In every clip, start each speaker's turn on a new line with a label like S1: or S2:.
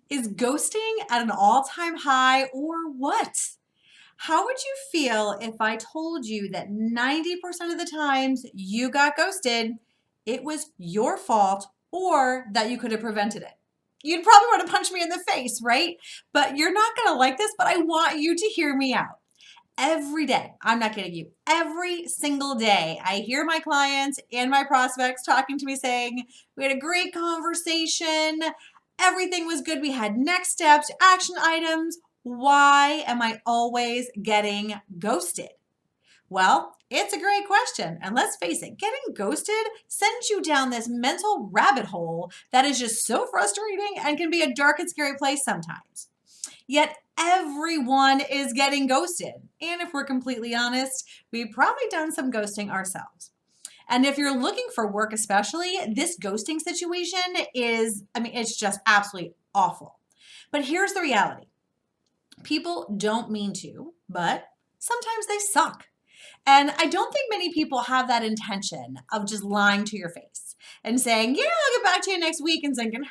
S1: Is ghosting at an all-time high or what? How would you feel if I told you that 90% of the times you got ghosted, it was your fault or that you could have prevented it? You'd probably want to punch me in the face, right? But you're not going to like this, but I want you to hear me out. Every day, I'm not kidding you, every single day, I hear my clients and my prospects talking to me saying, we had a great conversation, everything was good, we had next steps, action items. Why am I always getting ghosted? Well, it's a great question. And let's face it, getting ghosted sends you down this mental rabbit hole that is just so frustrating and can be a dark and scary place sometimes. Yet everyone is getting ghosted. And if we're completely honest, we've probably done some ghosting ourselves. And if you're looking for work, especially, this ghosting situation is, it's just absolutely awful. But here's the reality. People don't mean to, but sometimes they suck. And I don't think many people have that intention of just lying to your face and saying, yeah, I'll get back to you next week, and thinking,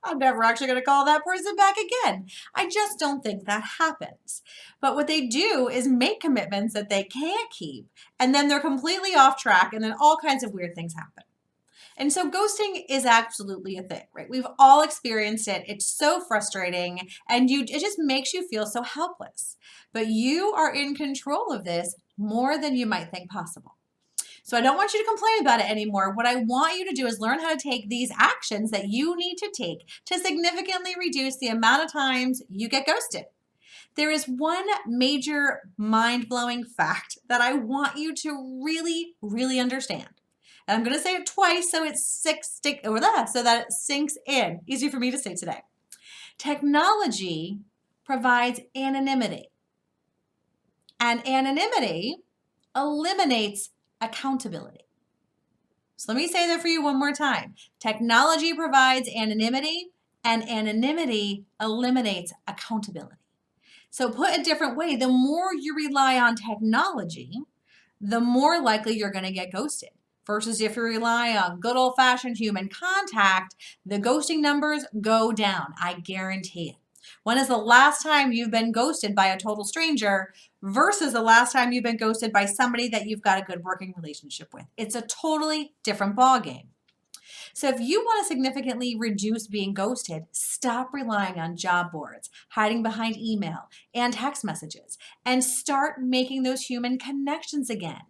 S1: I'm never actually going to call that person back again. I just don't think that happens. But what they do is make commitments that they can't keep, and then they're completely off track, and then all kinds of weird things happen. And so ghosting is absolutely a thing, right? We've all experienced it. It's so frustrating, and it just makes you feel so helpless. But you are in control of this more than you might think possible. So I don't want you to complain about it anymore. What I want you to do is learn how to take these actions that you need to take to significantly reduce the amount of times you get ghosted. There is one major mind-blowing fact that I want you to really, really understand. And I'm going to say it twice so so that it sinks in. Easy for me to say today. Technology provides anonymity, and anonymity eliminates accountability. So let me say that for you one more time. Technology provides anonymity, and anonymity eliminates accountability. So put a different way, the more you rely on technology, the more likely you're going to get ghosted. Versus if you rely on good old-fashioned human contact, the ghosting numbers go down. I guarantee it. When is the last time you've been ghosted by a total stranger versus the last time you've been ghosted by somebody that you've got a good working relationship with? It's a totally different ballgame. So if you want to significantly reduce being ghosted, stop relying on job boards, hiding behind email and text messages, and start making those human connections again.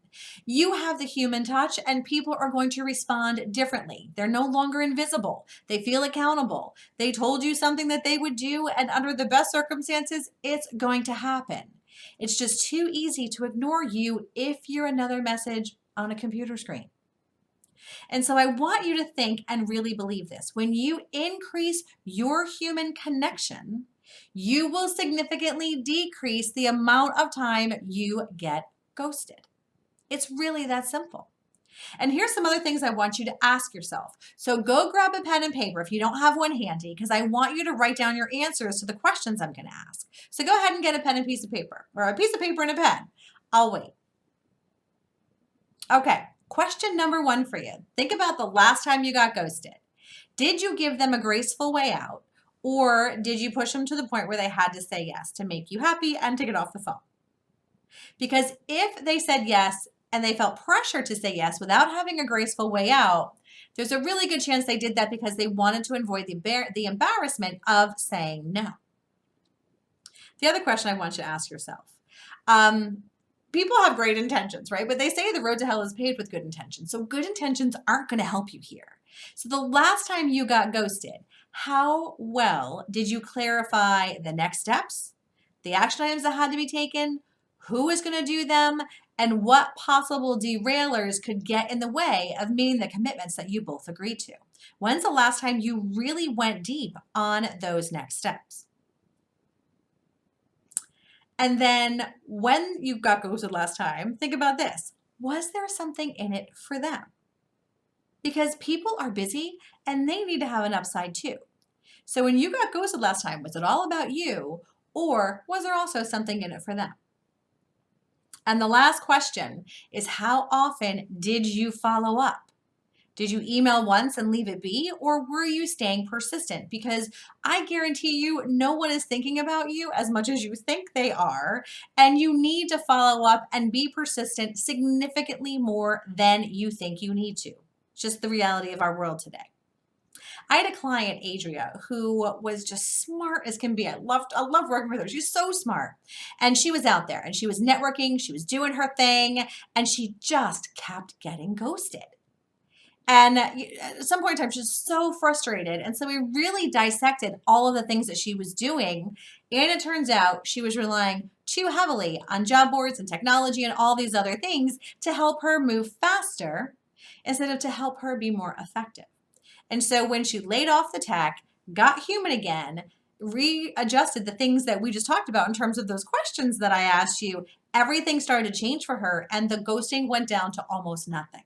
S1: You have the human touch, and people are going to respond differently. They're no longer invisible. They feel accountable. They told you something that they would do, and under the best circumstances, it's going to happen. It's just too easy to ignore you if you're another message on a computer screen. And so I want you to think and really believe this. When you increase your human connection, you will significantly decrease the amount of time you get ghosted. It's really that simple. And here's some other things I want you to ask yourself. So go grab a pen and paper if you don't have one handy, because I want you to write down your answers to the questions I'm going to ask. So go ahead and get a pen and piece of paper, or a piece of paper and a pen. I'll wait. Okay, question number one for you. Think about the last time you got ghosted. Did you give them a graceful way out, or did you push them to the point where they had to say yes to make you happy and to get off the phone? Because if they said yes and they felt pressure to say yes without having a graceful way out, there's a really good chance they did that because they wanted to avoid the embarrassment of saying no. The other question I want you to ask yourself, people have great intentions, right? But they say the road to hell is paved with good intentions. So good intentions aren't going to help you here. So the last time you got ghosted, how well did you clarify the next steps, the action items that had to be taken, who was going to do them, and what possible derailers could get in the way of meeting the commitments that you both agreed to? When's the last time you really went deep on those next steps? And then when you got ghosted last time, think about this. Was there something in it for them? Because people are busy and they need to have an upside too. So when you got ghosted last time, was it all about you, or was there also something in it for them? And the last question is, how often did you follow up? Did you email once and leave it be, or were you staying persistent? Because I guarantee you, no one is thinking about you as much as you think they are, and you need to follow up and be persistent significantly more than you think you need to. It's just the reality of our world today. I had a client, Adria, who was just smart as can be. I loved working with her. She's so smart. And she was out there and she was networking, she was doing her thing, and she just kept getting ghosted. And at some point in time, she was so frustrated. And so we really dissected all of the things that she was doing. And it turns out she was relying too heavily on job boards and technology and all these other things to help her move faster instead of to help her be more effective. And so when she laid off the tech, got human again, readjusted the things that we just talked about in terms of those questions that I asked you, everything started to change for her and the ghosting went down to almost nothing.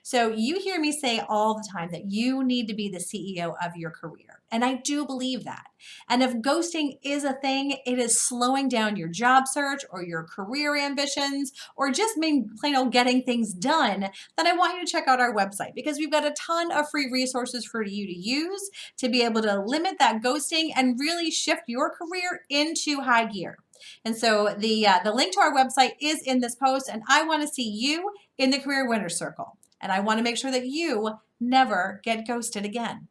S1: So you hear me say all the time that you need to be the CEO of your career. And I do believe that. And if ghosting is a thing, it is slowing down your job search or your career ambitions or just plain old getting things done, then I want you to check out our website because we've got a ton of free resources for you to use to be able to limit that ghosting and really shift your career into high gear. And so the link to our website is in this post, and I want to see you in the Career Winner Circle. And I want to make sure that you never get ghosted again.